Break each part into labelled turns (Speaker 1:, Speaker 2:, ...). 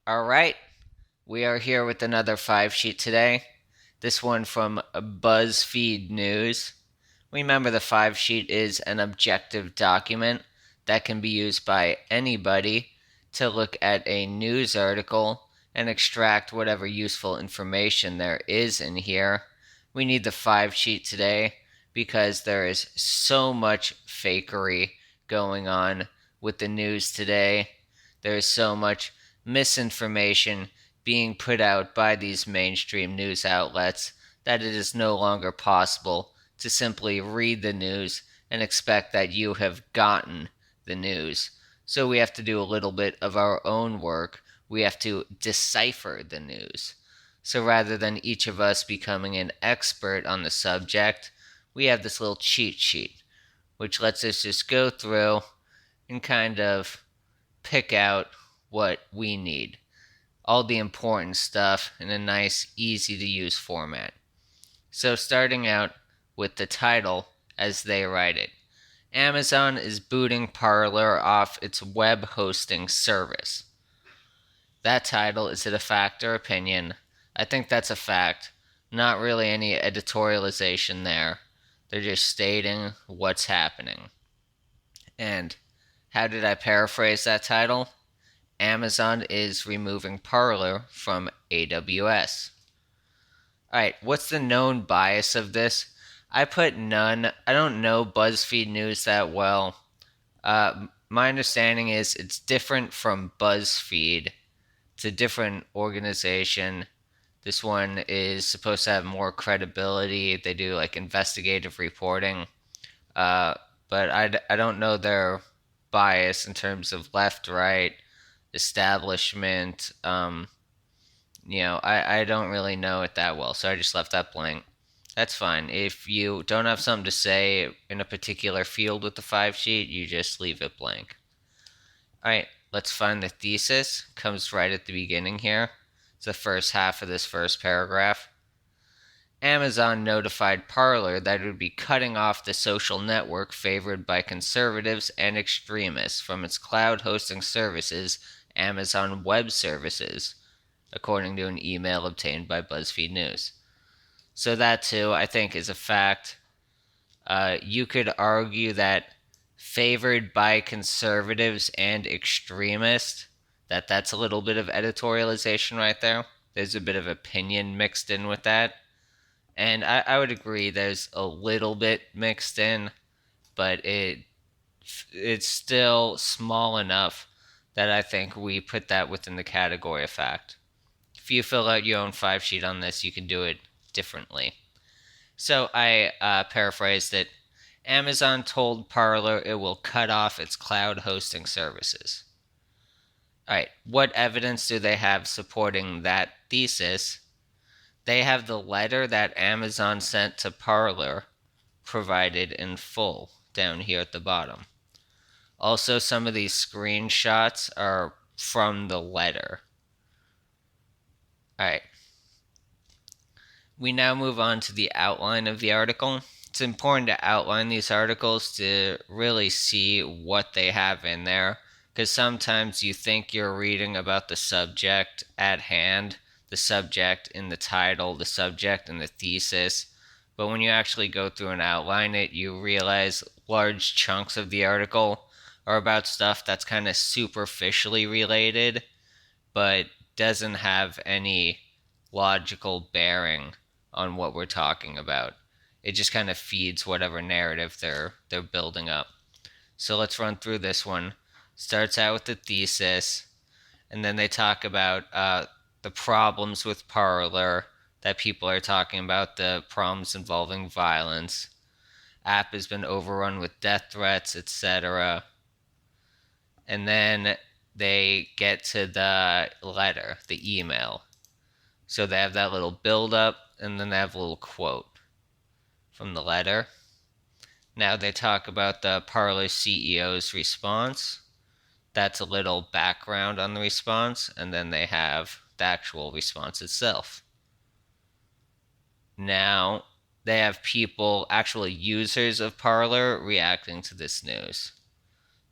Speaker 1: All right, we are here with another five sheet today. This one from Buzzfeed News. Remember, the five sheet is an objective document that can be used by anybody to look at a news article and extract whatever useful information there is in here. We need the five sheet today because there is so much fakery going on with the news today. There is so much misinformation being put out by these mainstream news outlets that it is no longer possible to simply read the news and expect that you have gotten the news. So we have to do a little bit of our own work. We have to decipher the news. So rather than each of us becoming an expert on the subject, we have this little cheat sheet, which lets us just go through and kind of pick out what we need. All the important stuff in a nice, easy to use format. So, starting out with the title as they write it, Amazon is booting Parler off its web hosting service. That title, is it a fact or opinion? I think that's a fact. Not really any editorialization there. They're just stating what's happening. And how did I paraphrase that title? Amazon is removing Parler from AWS. Alright, what's the known bias of this? I put none. I don't know BuzzFeed News that well. My understanding is it's different from BuzzFeed. It's a different organization. This one is supposed to have more credibility. They do like investigative reporting. Uh, but I don't know their bias in terms of left, right, establishment. I don't really know it that well, so I just left that blank. That's fine. If you don't have something to say in a particular field with the five sheet, you just leave it blank. Alright, let's find the thesis. Comes right at the beginning here. It's the first half of this first paragraph. Amazon notified Parler that it would be cutting off the social network favored by conservatives and extremists from its cloud hosting services, Amazon Web Services, according to an email obtained by BuzzFeed News. So that too, I think, is a fact. You could argue that favored by conservatives and extremists, that's a little bit of editorialization right there. There's a bit of opinion mixed in with that. And I would agree there's a little bit mixed in, but it's still small enough that I think we put that within the category of fact. If you fill out your own five sheet on this, you can do it differently. So I paraphrased it. Amazon told Parler it will cut off its cloud hosting services. Alright, what evidence do they have supporting that thesis? They have the letter that Amazon sent to Parler provided in full down here at the bottom. Also, some of these screenshots are from the letter. Alright, we now move on to the outline of the article. It's important to outline these articles to really see what they have in there, because sometimes you think you're reading about the subject at hand, the subject in the title, the subject in the thesis, but when you actually go through and outline it, you realize large chunks of the article are about stuff that's kind of superficially related, but doesn't have any logical bearing on what we're talking about. It just kind of feeds whatever narrative they're building up. So let's run through this one. Starts out with the thesis, and then they talk about the problems with Parler that people are talking about, the problems involving violence. App has been overrun with death threats, etc. And then they get to the letter, the email. So they have that little build up, and then they have a little quote from the letter. Now they talk about the Parler CEO's response. That's a little background on the response, and then they have the actual response itself. Now they have people, actual users of Parler, reacting to this news.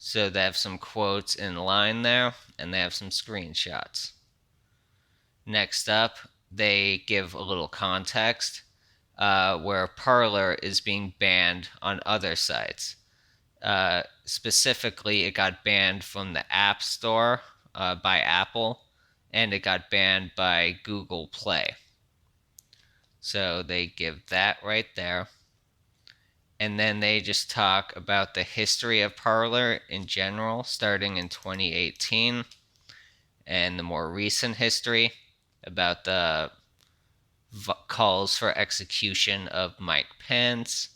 Speaker 1: So they have some quotes in line there, and they have some screenshots. Next up, they give a little context where Parler is being banned on other sites. Specifically, it got banned from the App Store by Apple, and it got banned by Google Play. So they give that right there. And then they just talk about the history of Parler in general, starting in 2018, and the more recent history about the calls for execution of Mike Pence,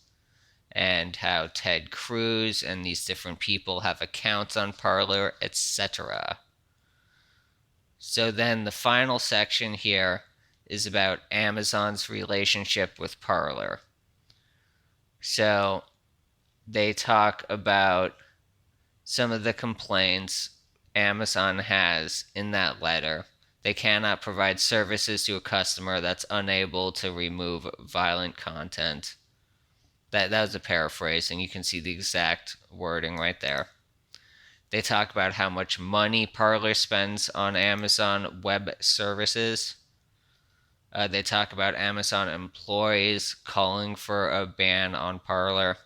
Speaker 1: and how Ted Cruz and these different people have accounts on Parler, etc. So then the final section here is about Amazon's relationship with Parler. So they talk about some of the complaints Amazon has in that letter. They cannot provide services to a customer that's unable to remove violent content. That was a paraphrase, and you can see the exact wording right there. They talk about how much money Parler spends on Amazon Web Services. They talk about Amazon employees calling for a ban on Parler.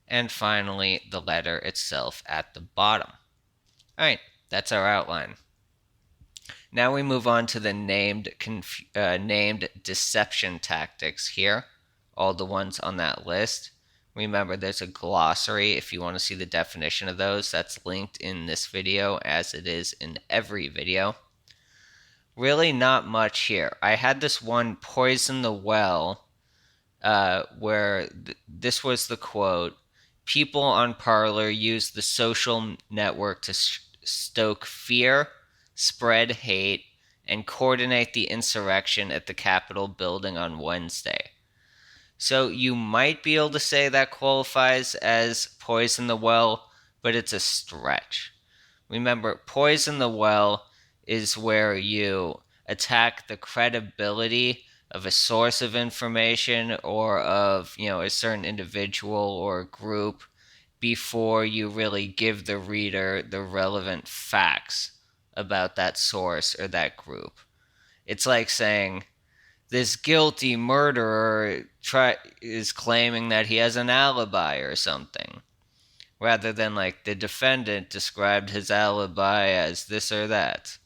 Speaker 1: And finally, the letter itself at the bottom. All right, that's our outline. Now we move on to the named deception tactics here, all the ones on that list. Remember, there's a glossary if you want to see the definition of those. That's linked in this video, as it is in every video. Really not much here. I had this one, poison the well, where this was the quote: people on Parler use the social network to stoke fear, spread hate, and coordinate the insurrection at the Capitol building on Wednesday. So you might be able to say that qualifies as poison the well, but it's a stretch. Remember, poison the well is where you attack the credibility of a source of information or of, a certain individual or group before you really give the reader the relevant facts about that source or that group. It's like saying this guilty murderer is claiming that he has an alibi or something, rather than like the defendant described his alibi as this or that,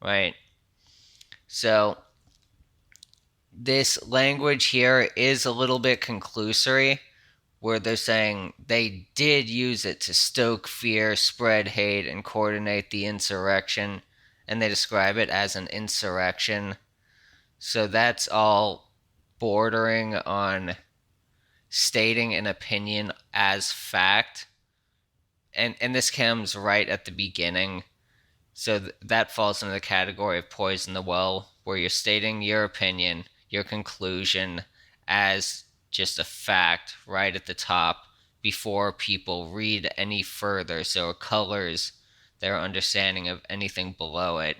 Speaker 1: right? So this language here is a little bit conclusory, where they're saying they did use it to stoke fear, spread hate, and coordinate the insurrection, and they describe it as an insurrection. So that's all bordering on stating an opinion as fact. And this comes right at the beginning. So that falls into the category of poison the well, where you're stating your opinion, your conclusion, as just a fact right at the top before people read any further, so it colors their understanding of anything below it.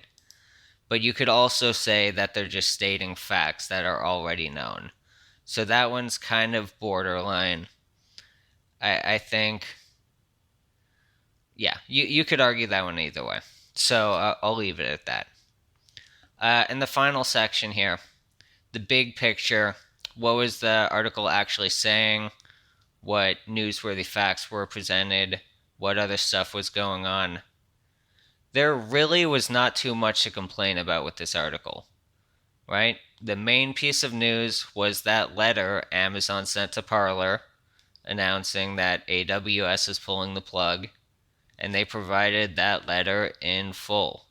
Speaker 1: But you could also say that they're just stating facts that are already known. So that one's kind of borderline. I think, yeah, you could argue that one either way. So I'll leave it at that. In the final section here, the big picture, what was the article actually saying? What newsworthy facts were presented? What other stuff was going on? There really was not too much to complain about with this article, right? The main piece of news was that letter Amazon sent to Parler announcing that AWS is pulling the plug, and they provided that letter in full.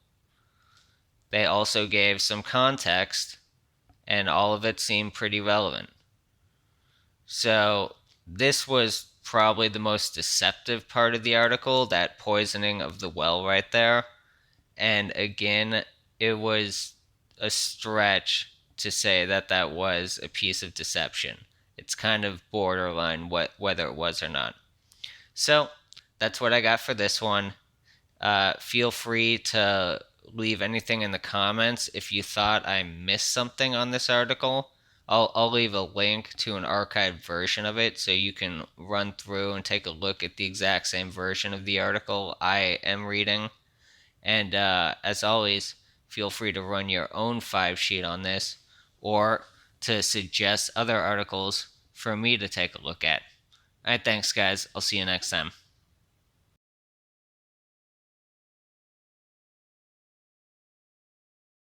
Speaker 1: They also gave some context, and all of it seemed pretty relevant. So this was probably the most deceptive part of the article, that poisoning of the well right there. And again, it was a stretch to say that that was a piece of deception. It's kind of borderline whether it was or not. So that's what I got for this one. Feel free to leave anything in the comments if you thought I missed something on this article. I'll leave a link to an archived version of it so you can run through and take a look at the exact same version of the article I am reading. And as always, Feel free to run your own 5-sheet on this or to suggest other articles for me to take a look at. Alright, thanks guys. I'll see you next time.